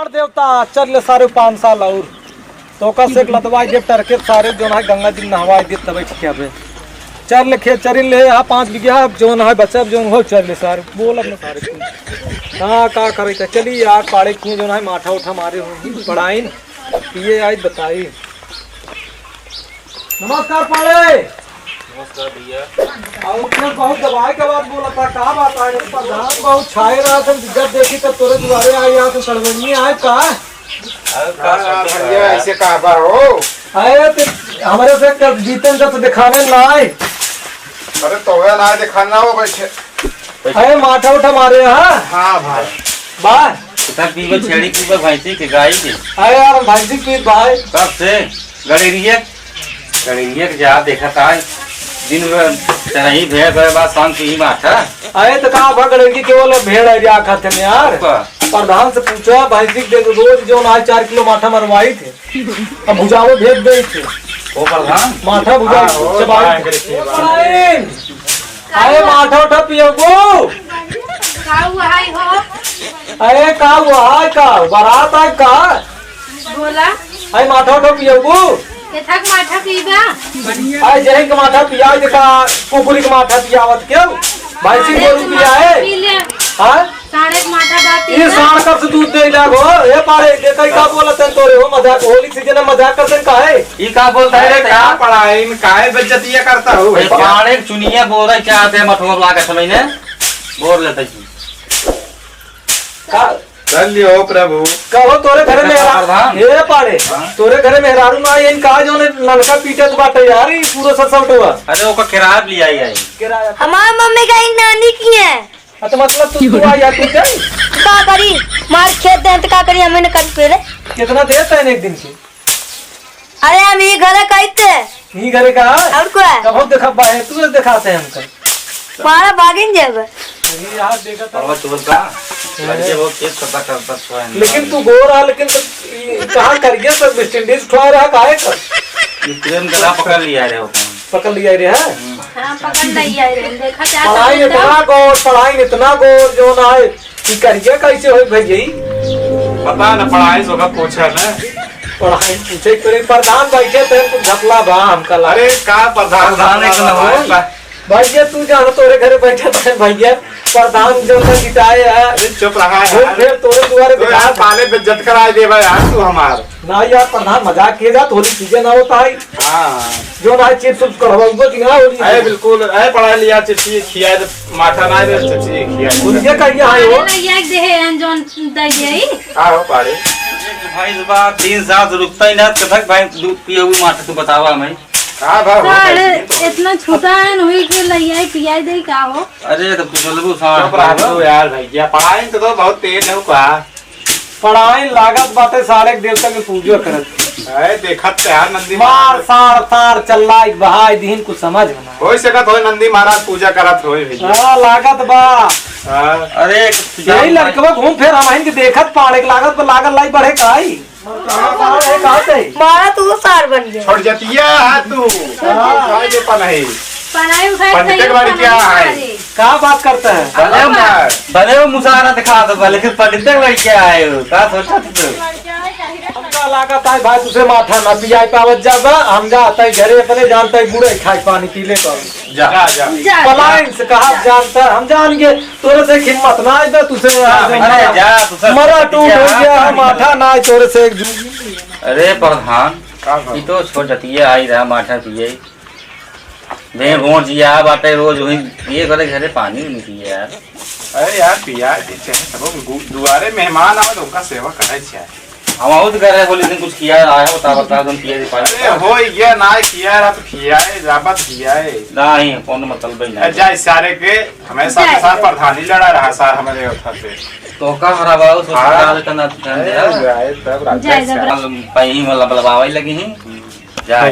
प्राण देवता चल ले सारे 5 साल और तो का से लतवाई दे टरके सारे जो है गंगा जी नहवाई दे तब ठीक है चल ले खेत चरिन ले 5 बीघा जो है बच्चा जो हो चल ले सारे बोल अपने सारे हाँ का करे चली यार पाड़े क्यों जो है माठा उठा मारे हो पढ़ाई पिए आई बताई। नमस्कार पाड़े। नमस्कार भैया। और बहुत दवाई के बाद बोला था का बात है प्रधान बहुत छाए रहा था जब देखी तो तोरे दुआरे आए यहाँ तो सड़वनी आए का भैया ऐसे कहा बा हो आए तो हमारे से कब जीतन जब दिखाने ना आए। अरे तो ना दिखाना हो बैठे अरे माथा उठा मारे हाँ हाँ भाई बाय तब पीवर छेड़ी पीवर भैंसी के गाय के अरे यार भाई की भाई कब से गड़ेरिया के जा देखा था दिन में चरही भेड़ गए बाद शाम की ही बात है। अरे तो कहाँ भगड़ेगी केवल भेड़ है खाते में यार प्रधान से पूछा भैंसी रोज जो ना 4 किलो माथा मरवाई थे अब भुजाओ भेज गई थे वो प्रधान माथा भुजा अरे माथा उठा पियोगो अरे का हुआ है का बारात है का बोला अरे माथा उठा पियोगो केथक माठा पीबा अरे जही का माथा पिया देखा कुकुरी का माथा पियावत क्यों भैंसी गोरू पिया है पी ले हां साढ़े माठा बात ये साण कब से दूध दे लागो ए पारे देखै का बोलत है तोरे हो मजाक होली सीजन में मजाक करते काहे ये का बोलता है क्या पढ़ाई में काहे बेइज्जतिया करता हो पाड़े चुनिया बोल रहे चाहते हैं मठुआ ला के समय ने बोल लेते जी का कर लियो प्रभु कहो तोरे घरे में हे पारे तोरे घरे में मेहरारू ना इन का जो ने लड़का पीटत बाटे यार ई पूरा ससवटवा अरे ओका किराया ले आई किराया हमारी मम्मी का एक नानी की है। तो मतलब तू आ या तू जाई का करी मार खेत दे तो का करी हमें न कर पहले कितना देता है एक दिन की अरे हम ये घर कहते ई घरे का और को है कब देखा बाहे तू दिखाते हैं हमको मारा भागिन जब ये यार देखा था और तो का लड़के वो केस करता है लेकिन तू गोर रहा लेकिन कहां करिए सब वेस्ट इंडीज खवा रहा काहे कर प्रेम का पकड़ लिया रे पकड़ लिया रे है हां पकड़ लिया रे देखा जा पढ़ाई इतना गोर जो ना है कि करिए कैसे होई भई पता न पढ़ाई सोगा पूछा न पढ़ाई पूछे तोरे प्रधान बैठे थे तू झपला बा हमका ला अरे का प्रधान हो भैया तू जानो तोरे घरे बैठे थे भैया प्रधान जो ना जिताए है अरे चुप रहा है फिर तोरे दुआरे तो यार पाले बेइज्जत करा देबा यार तू हमार ना यार प्रधान मजाक किए जा थोड़ी चीजें ना होता है हां जो ना चिप्स उप्स करवाऊंगा कि ना होली अरे बिल्कुल अरे पढ़ा लिया चिट्ठी खिया माथा ना दे चिट्ठी खिया मुझे कहिए हां हो ये दे अंजन दई आओ पाड़े भाई बात 3 साल से रुकता ही ना कथक भाई दूध पिए हुए माथा तू बतावा हमें हां भाई इतना छोटा है हुई के लइया पिया दे का हो अरे तो बोलबू साण चुप रहा तू यार भैया पढ़ाई तो बहुत तेज है का पढ़ाई लागत बातें सारे देवता के पूजा करत अरे देखत यार नंदी मार सार तार चल्ला एक बहाई दिन कुछ समझ में ना होई सकत होई नंदी महाराज पूजा करत होई भैया हां लागत बा अरे यही लड़कवा घूम फिर हम के देखत पाड़े के लागत पर लागल लाई बढ़े काई मारा तू सार बन गया छोड़ जतिया है तू हां जे पन है पढ़ाई उखाई पंडित वाली क्या है का बात करते हैं भले वो मुसारा दिखा दो लेकिन पंडित भाई क्या आए हो का सोचा तू हमका लागत है भाई तुझे माथा ना पियाई पावत जाबा हम जाता है घरे अपने जानता है बूढ़े खाए पानी पी ले कर जा जा पलायन से कहा जानता हम जानेंगे तोरे से हिम्मत ना है तुझे अरे जा तू मरा टूट हो गया माथा ना है तोरे से अरे प्रधान ये तो छोटतिया आई रहा माथा पिए मैं रोज जिया बाटे रोज वही ये करे घरे पानी नहीं पिए यार अरे यार पिया सब दुआरे मेहमान आवे तो उनका सेवा करे छै हम आउट कर रहे बोले दिन कुछ किया आया बता तुम पिए दे पानी अरे हो गया ना किया रहा तो किया है राबत किया है नहीं कौन मतलब भाई नहीं जा इशारे के हमेशा के साथ प्रधानी लड़ा रहा सर हमारे उठा से तो का हरा बाबू सोचा करना तब पही मतलब लगी ही जा